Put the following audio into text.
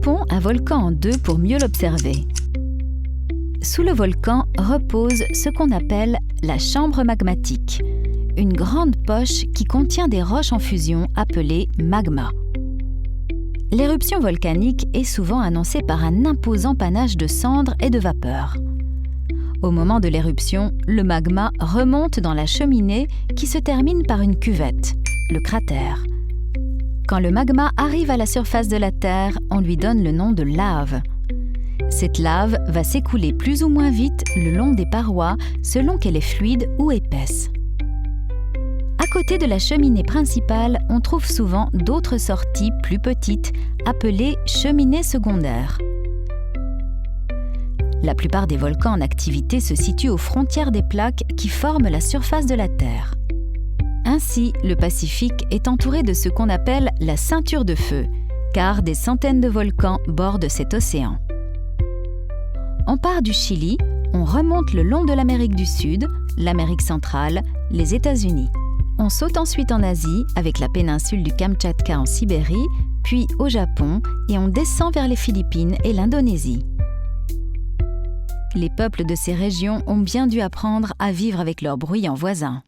Coupons un volcan en deux pour mieux l'observer. Sous le volcan repose ce qu'on appelle la chambre magmatique, une grande poche qui contient des roches en fusion appelées magma. L'éruption volcanique est souvent annoncée par un imposant panache de cendres et de vapeur. Au moment de l'éruption, le magma remonte dans la cheminée qui se termine par une cuvette, le cratère. Quand le magma arrive à la surface de la Terre, on lui donne le nom de lave. Cette lave va s'écouler plus ou moins vite le long des parois selon qu'elle est fluide ou épaisse. À côté de la cheminée principale, on trouve souvent d'autres sorties plus petites, appelées cheminées secondaires. La plupart des volcans en activité se situent aux frontières des plaques qui forment la surface de la Terre. Ainsi, le Pacifique est entouré de ce qu'on appelle la ceinture de feu, car des centaines de volcans bordent cet océan. On part du Chili, on remonte le long de l'Amérique du Sud, l'Amérique centrale, les États-Unis. On saute ensuite en Asie, avec la péninsule du Kamtchatka en Sibérie, puis au Japon, et on descend vers les Philippines et l'Indonésie. Les peuples de ces régions ont bien dû apprendre à vivre avec leurs bruyants voisins.